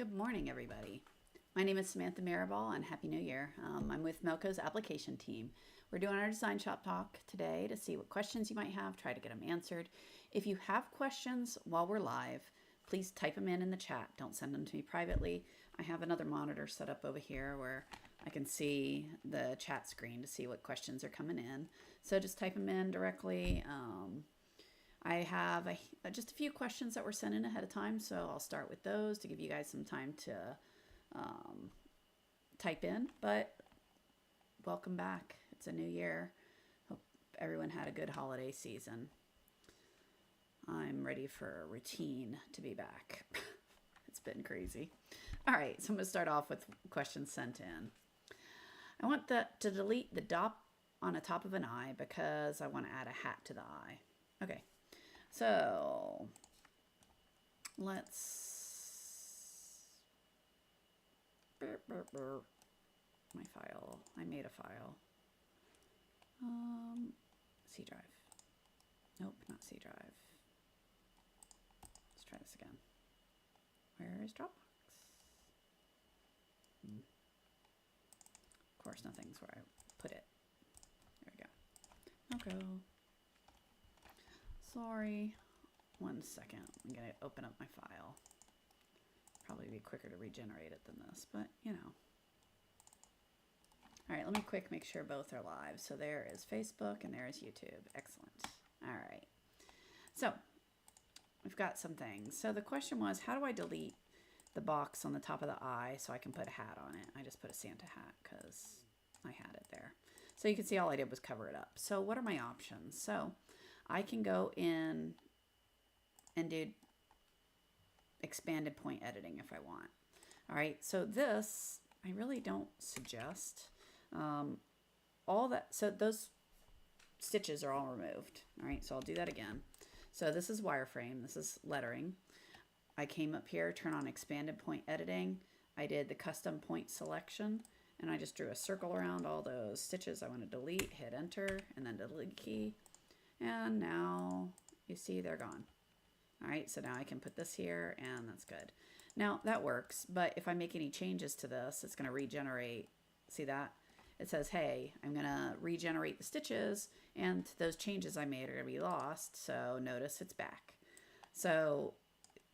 Good morning, everybody. My name is Samantha Maribal, and Happy New Year. I'm with Melco's application team. We're doing our Design Shop Talk today to see what questions you might have, try to get them answered. If you have questions while we're live, please type them in the chat. Don't send them to me privately. I have another monitor set up over here where I can see the chat screen to see what questions are coming in. So just type them in directly. I have just a few questions that were sent in ahead of time, so I'll start with those to give you guys some time to type in. But welcome back. It's a new year. Hope everyone had a good holiday season. I'm ready for a routine to be back. It's been crazy. All right, so I'm going to start off with questions sent in. I want to delete the dot on the top of an eye because I want to add a hat to the eye. Okay. So let's my file. I made a file. C drive. Nope, not C drive. Let's try this again. Where is Dropbox? Of course, nothing's where I put it. There we go. Okay. Sorry. 1 second. I'm going to open up my file. Probably be quicker to regenerate it than this, but you know. All right, let me make sure both are live. So there is Facebook and there is YouTube. Excellent. All right. So we've got some things. So the question was, how do I delete the box on the top of the eye so I can put a hat on it? I just put a Santa hat because I had it there. So you can see all I did was cover it up. So what are my options? So I can go in and do expanded point editing if I want. All right, so this I really don't suggest. So those stitches are all removed. All right, so I'll do that again. So this is wireframe, this is lettering. I came up here, turn on expanded point editing. I did the custom point selection, and I just drew a circle around all those stitches I want to delete, hit enter, and then delete key. And now you see they're gone. All right, so now I can put this here and that's good. Now that works, but if I make any changes to this, it's gonna regenerate. See that? It says, hey, I'm gonna regenerate the stitches and those changes I made are gonna be lost. So notice it's back. So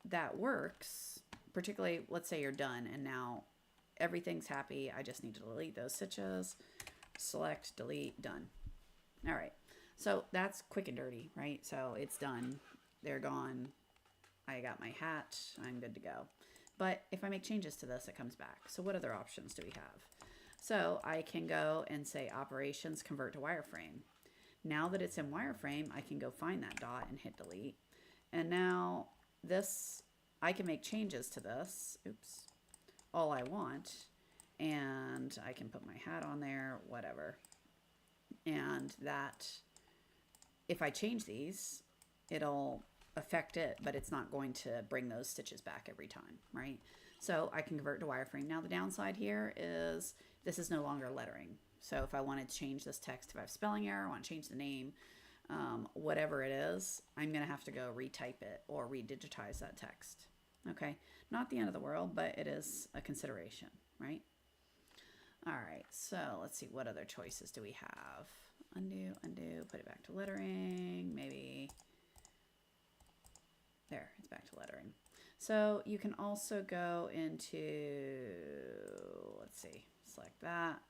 that works, particularly let's say you're done and now everything's happy. I just need to delete those stitches, select, delete, done. All right. So that's quick and dirty, right? So it's done. They're gone. I got my hat. I'm good to go. But if I make changes to this, it comes back. So what other options do we have? So I can go and say operations, convert to wireframe. Now that it's in wireframe, I can go find that dot and hit delete. And now this, I can make changes to this. Oops. All I want. And I can put my hat on there, whatever. And that, if I change these, it'll affect it, but it's not going to bring those stitches back every time, right? So I can convert to wireframe. Now the downside here is this is no longer lettering. So if I wanted to change this text, if I have spelling error, I want to change the name, whatever it is, I'm going to have to go retype it or redigitize that text. Okay, not the end of the world, but it is a consideration, right? All right, so let's see, what other choices do we have? Undo, undo, put it back to lettering, maybe. There, it's back to lettering. So you can also go into, let's see, select that.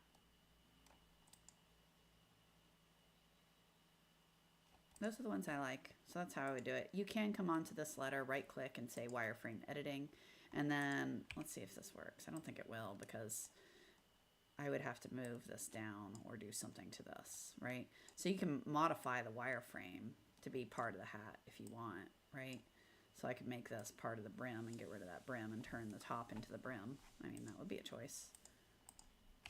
Those are the ones I like. So that's how I would do it. You can come onto this letter, right click and say wireframe editing. And then let's see if this works. I don't think it will because I would have to move this down or do something to this, right? So you can modify the wireframe to be part of the hat if you want, right? So I could make this part of the brim and get rid of that brim and turn the top into the brim. I mean, that would be a choice.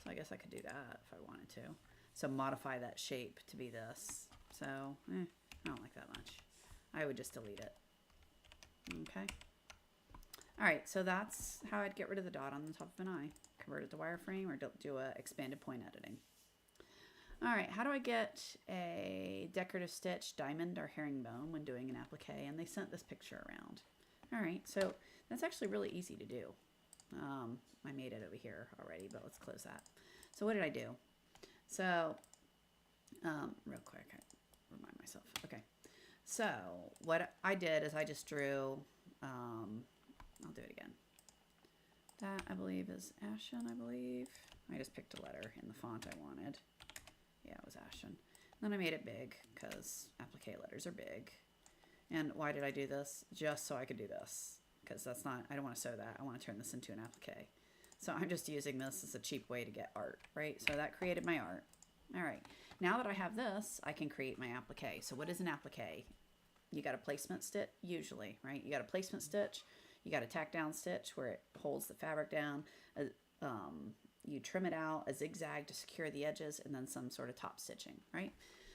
So I guess I could do that if I wanted to. So modify that shape to be this. So, I don't like that much. I would just delete it. Okay. All right, so that's how I'd get rid of the dot on the top of an eye. Convert it to wireframe or do a expanded point editing. All right, how do I get a decorative stitch, diamond or herringbone when doing an applique? And they sent this picture around. All right, so that's actually really easy to do. I made it over here already, but let's close that. So what did I do? So, real quick, I remind myself. Okay. So what I did is I just drew, I'll do it again. That I believe is Ashen, I believe. I just picked a letter in the font I wanted. Yeah, it was Ashen. Then I made it big because applique letters are big. And why did I do this? Just so I could do this. Because that's not, I don't want to sew that. I want to turn this into an applique. So I'm just using this as a cheap way to get art, right? So that created my art. All right. Now that I have this, I can create my applique. So what is an applique? You got a placement stitch, usually, right? You got a placement stitch. You got a tack down stitch where it holds the fabric down. You trim it out, a zigzag to secure the edges, and then some sort of top stitching, right?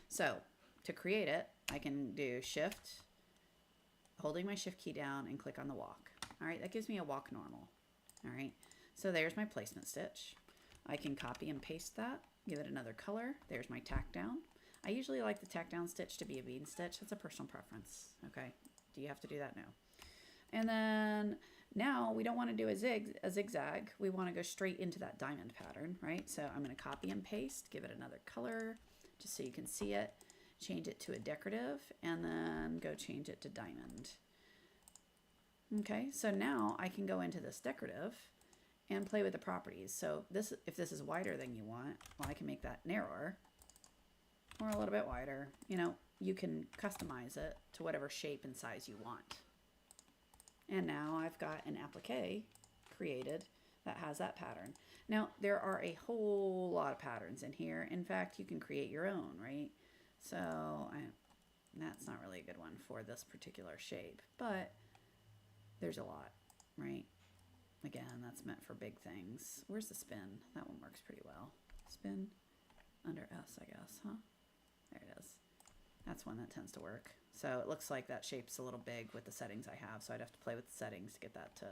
So to create it, I can do Shift, holding my Shift key down, and click on the walk. All right, that gives me a walk normal. All right, so there's my placement stitch. I can copy and paste that, give it another color. There's my tack down. I usually like the tack down stitch to be a bean stitch. That's a personal preference, okay? Do you have to do that? No. And then now we don't want to do a zigzag. We want to go straight into that diamond pattern, right? So I'm going to copy and paste, give it another color just so you can see it, change it to a decorative, and then go change it to diamond. Okay, so now I can go into this decorative and play with the properties. So this, if this is wider than you want, well, I can make that narrower or a little bit wider. You know, you can customize it to whatever shape and size you want. And now I've got an applique created that has that pattern. Now, there are a whole lot of patterns in here. In fact, you can create your own, right? So that's not really a good one for this particular shape, but there's a lot, right? Again, that's meant for big things. Where's the spin? That one works pretty well. Spin under S, I guess, huh? There it is. That's one that tends to work. So it looks like that shape's a little big with the settings I have, so I'd have to play with the settings to get that to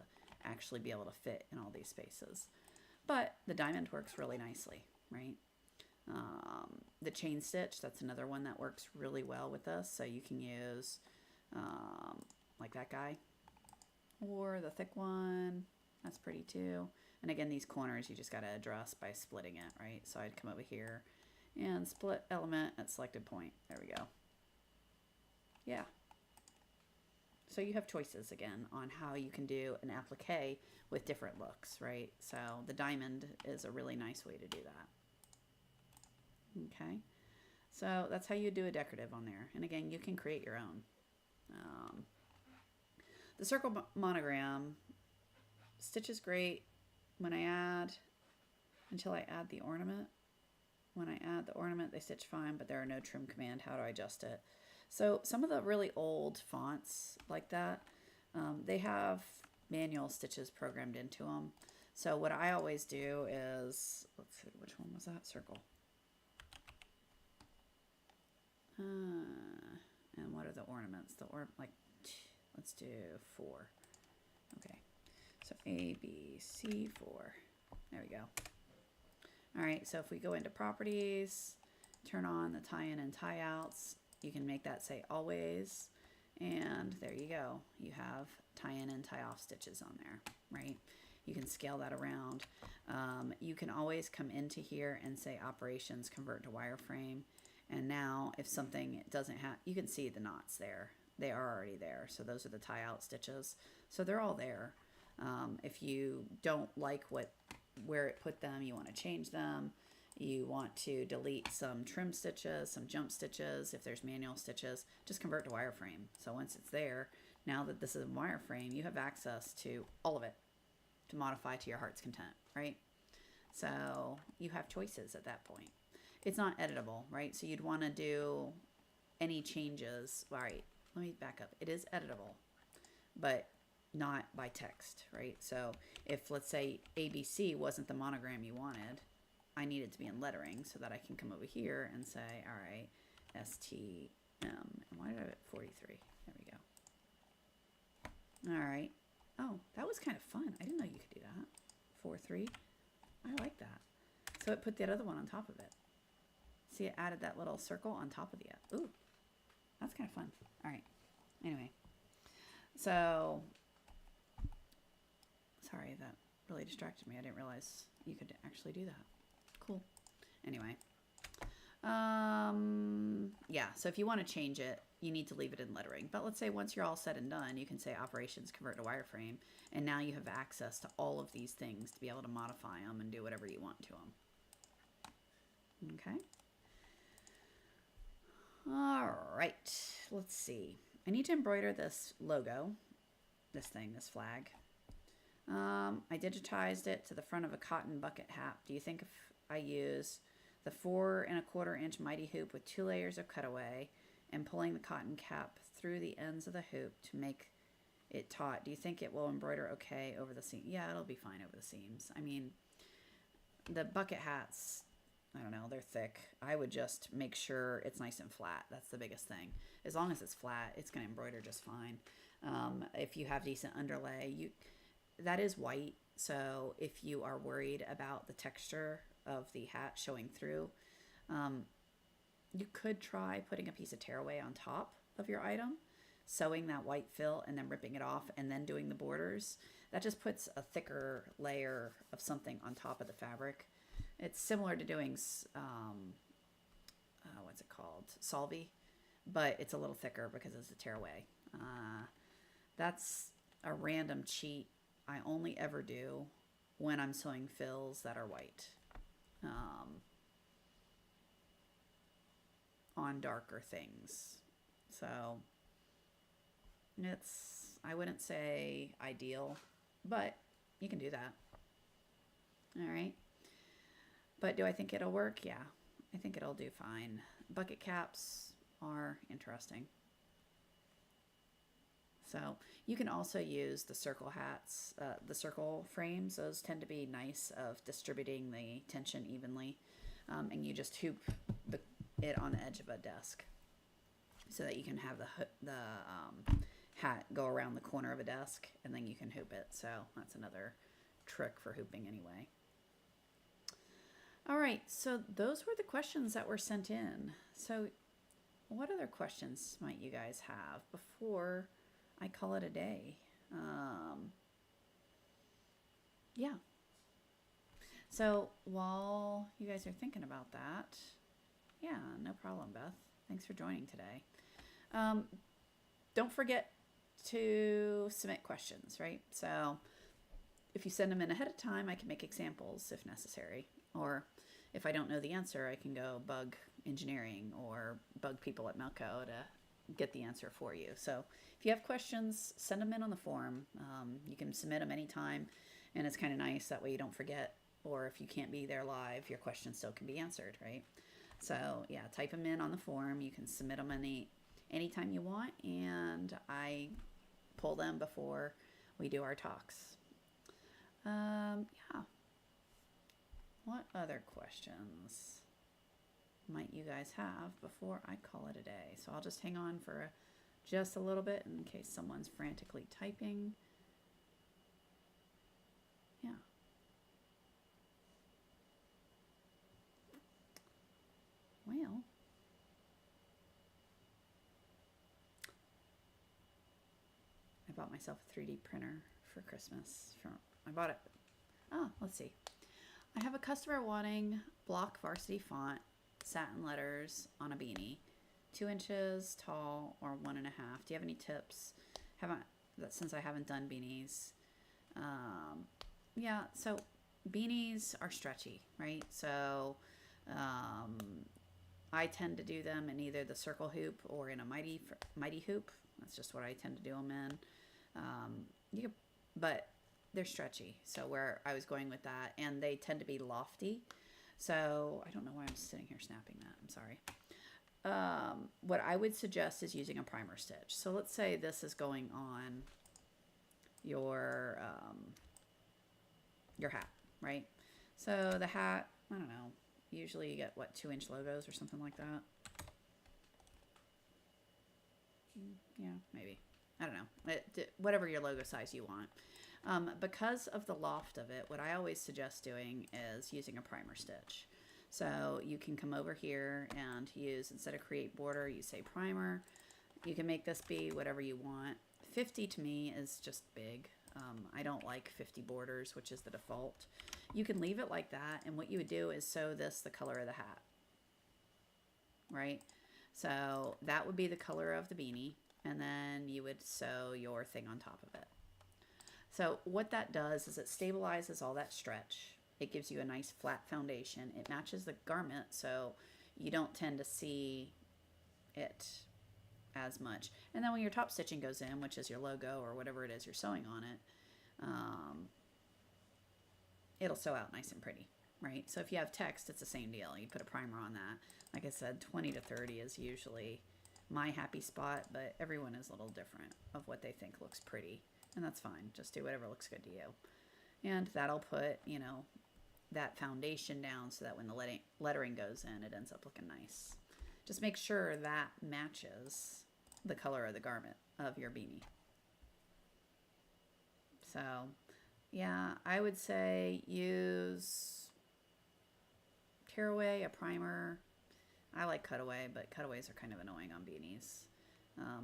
actually be able to fit in all these spaces. But the diamond works really nicely, right? The chain stitch, that's another one that works really well with this. So you can use like that guy, or the thick one. That's pretty too. And again, these corners you just got to address by splitting it, right? So I'd come over here and split element at selected point. There we go. Yeah. So you have choices again on how you can do an applique with different looks, right? So the diamond is a really nice way to do that. Okay. So that's how you do a decorative on there. And again, you can create your own. The circle monogram stitch is great when I add, until I add the ornament. When I add the ornament, they stitch fine, but there are no trim command. How do I adjust it? So some of the really old fonts like that, they have manual stitches programmed into them. So what I always do is, let's see, which one was that? Circle. And what are the ornaments? Let's do 4. Okay. So A, B, C, 4. There we go. All right, so if we go into properties, turn on the tie-in and tie-outs, you can make that say always, and there you go. You have tie-in and tie-off stitches on there, right? You can scale that around. You can always come into here and say operations, convert to wireframe, and now if something doesn't have, you can see the knots there. They are already there, so those are the tie-out stitches. So they're all there. If you don't like where it put them, you want to change them. You want to delete some trim stitches, some jump stitches. If there's manual stitches, just convert to wireframe. So once it's there, now that this is a wireframe, you have access to all of it to modify to your heart's content, right? So you have choices at that point. It's not editable, right? So you'd want to do any changes. All right, let me back up. It is editable, but not by text, right? So if, let's say, ABC wasn't the monogram you wanted, I need it to be in lettering so that I can come over here and say, all right, STM. And why did I have 43? There we go. All right. Oh, that was kind of fun. I didn't know you could do that. 4-3. I like that. So it put that other one on top of it. See, it added that little circle on top of the other. Ooh, that's kind of fun. All right. Anyway, so sorry, that really distracted me. I didn't realize you could actually do that. Cool. Anyway. Yeah, so if you want to change it, you need to leave it in lettering. But let's say once you're all said and done, you can say operations convert to wireframe, and now you have access to all of these things to be able to modify them and do whatever you want to them. Okay. All right, let's see. I need to embroider this logo, this flag. I digitized it to the front of a cotton bucket hat. Do you think if I use the 4 1/4 inch mighty hoop with 2 layers of cutaway and pulling the cotton cap through the ends of the hoop to make it taut, do you think it will embroider okay over the seam? Yeah, it'll be fine over the seams. I mean, the bucket hats, I don't know, they're thick. I would just make sure it's nice and flat. That's the biggest thing. As long as it's flat, it's going to embroider just fine. If you have decent underlay, that is white. So if you are worried about the texture of the hat showing through, you could try putting a piece of tearaway on top of your item, sewing that white fill and then ripping it off and then doing the borders. That just puts a thicker layer of something on top of the fabric. It's similar to doing, what's it called? Solvay, but it's a little thicker because it's a tearaway. That's a random cheat I only ever do when I'm sewing fills that are white. On darker things. So I wouldn't say ideal, but you can do that. All right. But do I think it'll work? Yeah, I think it'll do fine. Bucket caps are interesting. So you can also use the circle hats, the circle frames. Those tend to be nice of distributing the tension evenly. And you just hoop it on the edge of a desk so that you can have the hat go around the corner of a desk, and then you can hoop it. So that's another trick for hooping anyway. All right, so those were the questions that were sent in. So what other questions might you guys have before I call it a day? Yeah. So while you guys are thinking about that, yeah, no problem, Beth. Thanks for joining today. Don't forget to submit questions, right? So if you send them in ahead of time, I can make examples if necessary. Or if I don't know the answer, I can go bug engineering or bug people at Melco to get the answer for you. So if you have questions, send them in on the form. You can submit them anytime, and it's kind of nice. That way you don't forget, or if you can't be there live, your question still can be answered, right? So yeah, type them in on the form. You can submit them anytime you want, and I pull them before we do our talks. Yeah. What other questions might you guys have before I call it a day? So I'll just hang on for just a little bit in case someone's frantically typing. Yeah. Well, I bought myself a 3D printer for Christmas. I bought it. Let's see. I have a customer wanting block varsity font, satin letters on a beanie, 2 inches tall or 1.5. Do you have any tips? Since I haven't done beanies. Yeah, so beanies are stretchy, right? So I tend to do them in either the circle hoop or in a mighty hoop. That's just what I tend to do them in. But they're stretchy. So where I was going with that, and they tend to be lofty. So I don't know why I'm sitting here snapping that. I'm sorry. What I would suggest is using a primer stitch. So let's say this is going on your hat, right? So the hat, I don't know, usually you get, 2-inch logos or something like that? Yeah, maybe. I don't know. Whatever your logo size you want. Because of the loft of it, what I always suggest doing is using a primer stitch. So you can come over here and use, instead of create border, you say primer. You can make this be whatever you want. 50 to me is just big. I don't like 50 borders, which is the default. You can leave it like that, and what you would do is sew this the color of the hat, right? So that would be the color of the beanie, and then you would sew your thing on top of it. So what that does is it stabilizes all that stretch. It gives you a nice flat foundation. It matches the garment, so you don't tend to see it as much. And then when your top stitching goes in, which is your logo or whatever it is you're sewing on it, it'll sew out nice and pretty, right? So if you have text, it's the same deal. You put a primer on that. Like I said, 20 to 30 is usually my happy spot, but everyone is a little different of what they think looks pretty, and that's fine. Just do whatever looks good to you. And that'll put, you know, that foundation down so that when the lettering goes in, it ends up looking nice. Just make sure that matches the color of the garment of your beanie. So, yeah, I would say use tearaway, a primer. I like cutaway, but cutaways are kind of annoying on beanies.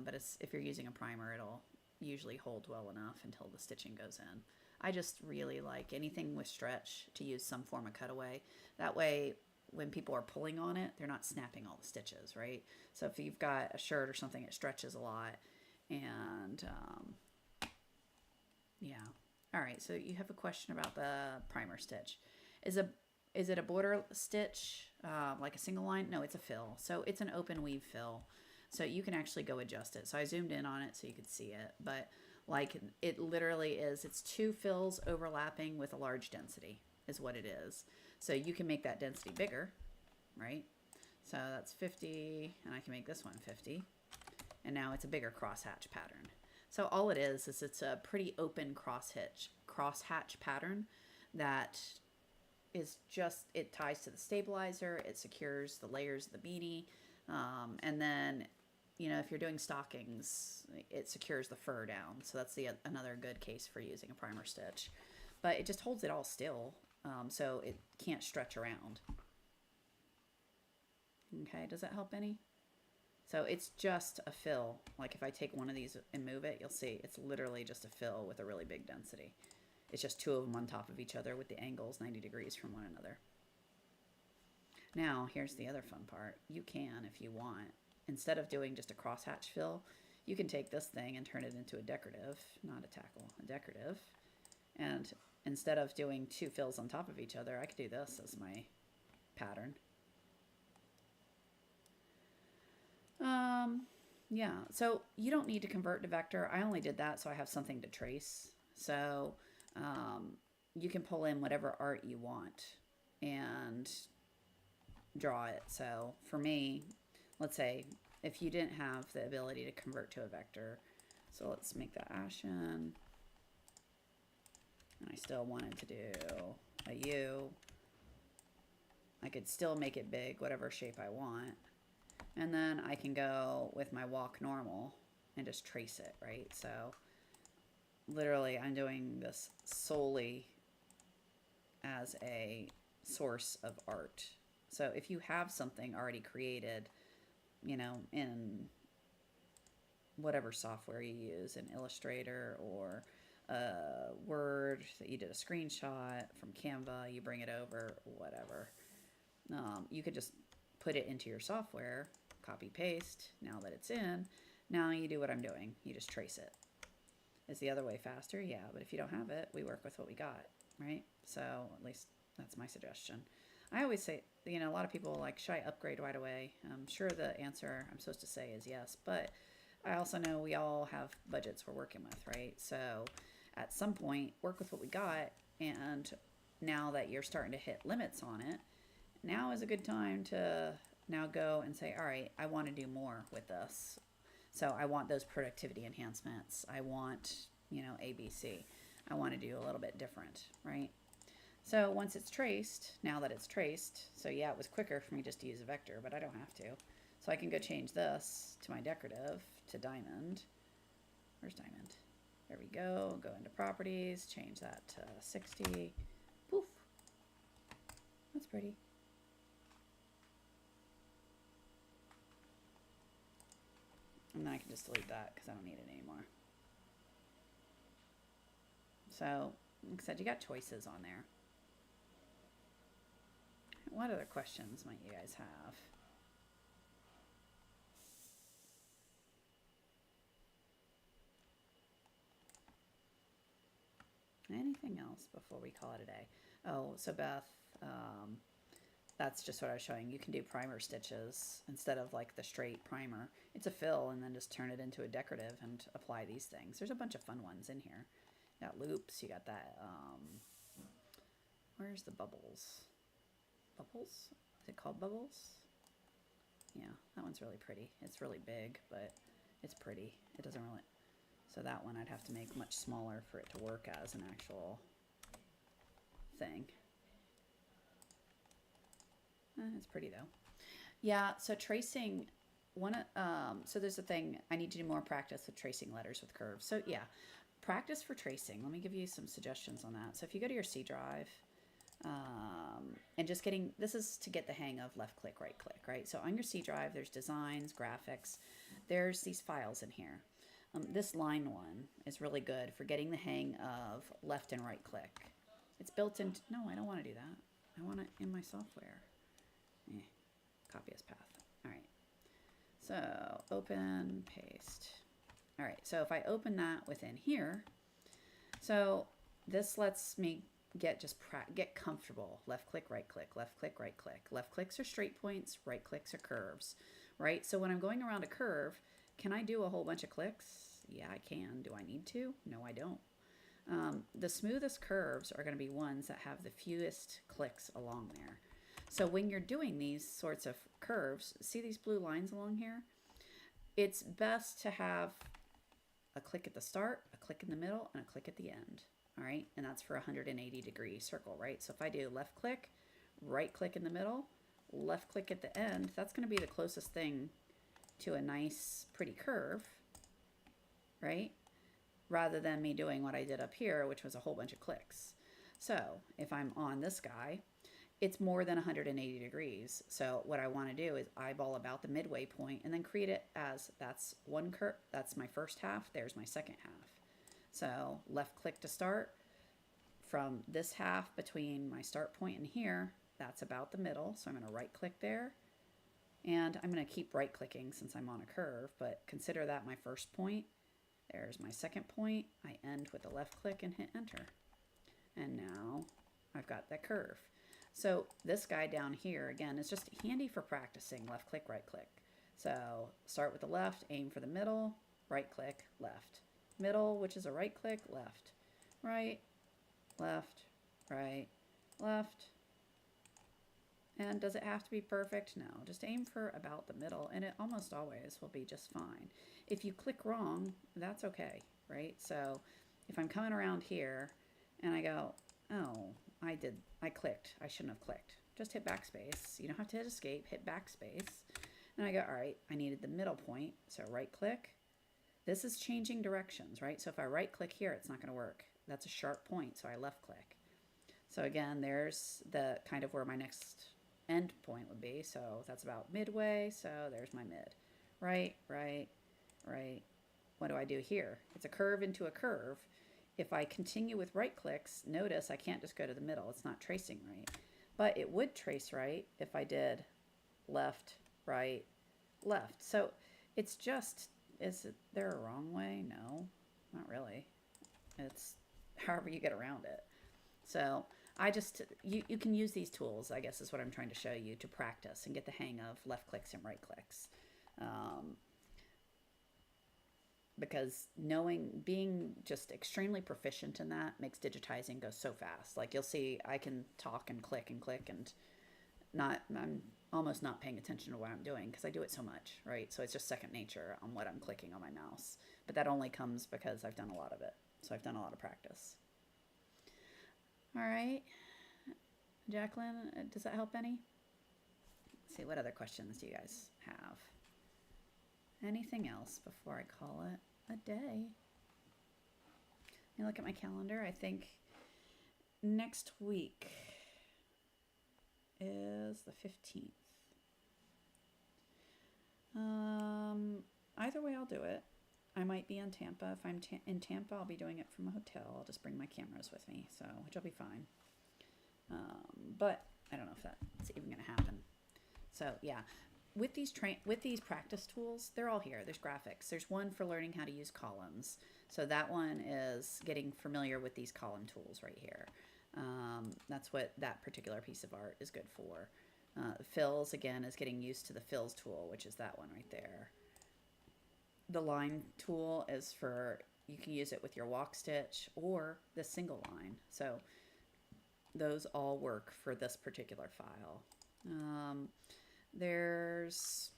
But if you're using a primer, it'll usually hold well enough until the stitching goes in. I just really like anything with stretch to use some form of cutaway. That way, when people are pulling on it, they're not snapping all the stitches, right? So if you've got a shirt or something, it stretches a lot. And yeah. All right, so you have a question about the primer stitch. Is it a border stitch, like a single line? No, it's a fill. So it's an open weave fill. So you can actually go adjust it. So I zoomed in on it so you could see it. But like it literally is, it's two fills overlapping with a large density is what it is. So you can make that density bigger, right? So that's 50, and I can make this one 50. And now it's a bigger crosshatch pattern. So all it is it's a pretty open crosshatch pattern that is just, it ties to the stabilizer, it secures the layers of the beanie, and then, you know, if you're doing stockings, it secures the fur down. So that's another good case for using a primer stitch. But it just holds it all still, so it can't stretch around. Okay, does that help any? So it's just a fill. Like if I take one of these and move it, you'll see it's literally just a fill with a really big density. It's just two of them on top of each other with the angles 90 degrees from one another. Now, here's the other fun part. You can, if you want, instead of doing just a crosshatch fill, you can take this thing and turn it into a decorative, not a tackle, a decorative. And instead of doing two fills on top of each other, I could do this as my pattern. Yeah, so you don't need to convert to vector. I only did that so I have something to trace. So you can pull in whatever art you want and draw it. So for me, let's say if you didn't have the ability to convert to a vector, so let's make that ashen, and I still wanted to do a U, I could still make it big, whatever shape I want. And then I can go with my walk normal and just trace it, right? So literally I'm doing this solely as a source of art. So if you have something already created, you know, in whatever software you use, in Illustrator or Word, that you did a screenshot from Canva, you bring it over, whatever. You could just put it into your software, copy paste. Now that it's in, now you do what I'm doing. You just trace it. Is the other way faster? Yeah, but if you don't have it, we work with what we got, right? So at least that's my suggestion. I always say, you know, a lot of people are like, should I upgrade right away? I'm sure the answer I'm supposed to say is yes, but I also know we all have budgets we're working with, right? So at some point, work with what we got, and now that you're starting to hit limits on it, now is a good time to now go and say, all right, I want to do more with this. So I want those productivity enhancements. I want, you know, ABC. I want to do a little bit different, right? So once it's traced, now that it's traced, so yeah, it was quicker for me just to use a vector, but I don't have to. So I can go change this to my decorative, to diamond. Where's diamond? There we go. Go into properties, change that to 60. Poof. That's pretty. And then I can just delete that because I don't need it anymore. So, like I said, you got choices on there. What other questions might you guys have? Anything else before we call it a day? Oh, so Beth, that's just what I was showing. You can do primer stitches instead of like the straight primer. It's a fill and then just turn it into a decorative and apply these things. There's a bunch of fun ones in here. You got loops, you got that, where's the bubbles? Bubbles? Is it called bubbles? Yeah, that one's really pretty. It's really big, but it's pretty. It doesn't really, so that one I'd have to make much smaller for it to work as an actual thing. It's pretty though. Yeah, so tracing so there's a thing I need to do more practice with tracing letters with curves. So yeah, practice for tracing. Let me give you some suggestions on that. So if you go to your C drive, and just getting, this is to get the hang of left click, right? So on your C drive, there's designs, graphics, there's these files in here. This line one is really good for getting the hang of left and right click. It's built into, no, I don't want to do that. I want it in my software. Copy as path. All right. So open, paste. All right. So if I open that within here, so this lets me get comfortable. Left click, right click, left click, right click. Left clicks are straight points, right clicks are curves, right? So when I'm going around a curve, can I do a whole bunch of clicks? Yeah, I can. Do I need to? No, I don't. The smoothest curves are going to be ones that have the fewest clicks along there. So when you're doing these sorts of curves, see these blue lines along here? It's best to have a click at the start, a click in the middle, and a click at the end. All right, and that's for a 180-degree circle, right? So if I do left click, right click in the middle, left click at the end, that's going to be the closest thing to a nice, pretty curve, right? Rather than me doing what I did up here, which was a whole bunch of clicks. So if I'm on this guy, it's more than 180 degrees. So what I want to do is eyeball about the midway point and then create it as that's one curve. That's my first half. There's my second half. So left click to start from this half between my start point and here. That's about the middle. So I'm going to right click there. And I'm going to keep right clicking since I'm on a curve, but consider that my first point. There's my second point. I end with a left click and hit enter. And now I've got that curve. So this guy down here, again, is just handy for practicing left click, right click. So start with the left, aim for the middle, right click, left. Middle, which is a right click, left, right, left, right, left. And does it have to be perfect? No, just aim for about the middle and it almost always will be just fine. If you click wrong, that's okay, right? So if I'm coming around here and I go, oh, I clicked. I shouldn't have clicked. Just hit backspace. You don't have to hit escape. Hit backspace. And I go, all right, I needed the middle point. So right click. This is changing directions, right? So if I right click here, it's not going to work. That's a sharp point. So I left click. So again, there's the kind of where my next end point would be. So that's about midway. So there's my mid. Right, right, right. What do I do here? It's a curve into a curve. If I continue with right clicks, notice I can't just go to the middle. It's not tracing right. But it would trace right if I did left, right, left. So it's just, is there a wrong way? No, not really. It's however you get around it. So I just, you can use these tools, I guess is what I'm trying to show you, to practice and get the hang of left clicks and right clicks. Because being just extremely proficient in that makes digitizing go so fast. Like you'll see, I can talk and click and I'm almost not paying attention to what I'm doing because I do it so much, right? So it's just second nature on what I'm clicking on my mouse. But that only comes because I've done a lot of it. So I've done a lot of practice. All right. Jacqueline, does that help any? Let's see, what other questions do you guys have? Anything else before I call it a day? Let me look at my calendar. I think next week is the 15th. Either way, I'll do it. I might be in Tampa. If I'm in Tampa, I'll be doing it from a hotel. I'll just bring my cameras with me, so which will be fine. But I don't know if that's even going to happen. So yeah, with these practice tools, they're all here. There's graphics. There's one for learning how to use columns. So that one is getting familiar with these column tools right here. That's what that particular piece of art is good for. Fills, again, is getting used to the fills tool, which is that one right there. The line tool is for, you can use it with your walk stitch or the single line. So those all work for this particular file. There's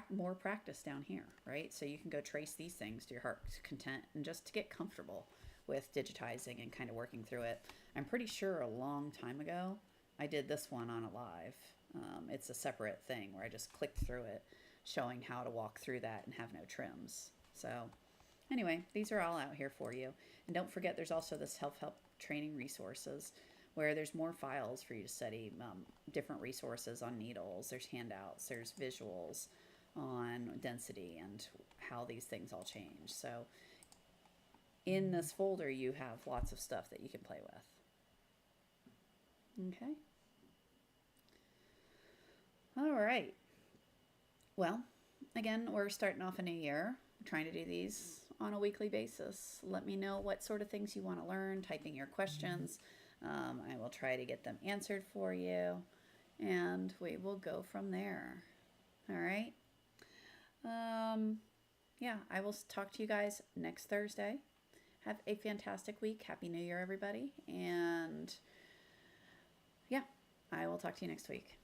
more practice down here, right? So you can go trace these things to your heart's content and just to get comfortable with digitizing and kind of working through it. I'm pretty sure a long time ago I did this one on a live. It's a separate thing where I just clicked through it, showing how to walk through that and have no trims. So anyway, these are all out here for you. And don't forget, there's also this self-help training resources where there's more files for you to study, different resources on needles, there's handouts, there's visuals on density and how these things all change. So in this folder, you have lots of stuff that you can play with. Okay. All right. Well, again, we're starting off a new year. We're trying to do these on a weekly basis. Let me know what sort of things you want to learn, typing your questions. I will try to get them answered for you, and we will go from there. All right. Yeah, I will talk to you guys next Thursday. Have a fantastic week. Happy New Year, everybody. And yeah, I will talk to you next week.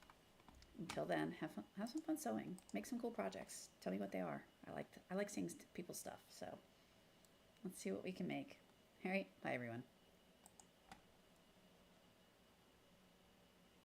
Until then, have some fun sewing. Make some cool projects. Tell me what they are. I like seeing people's stuff. So let's see what we can make. All right. Bye, everyone.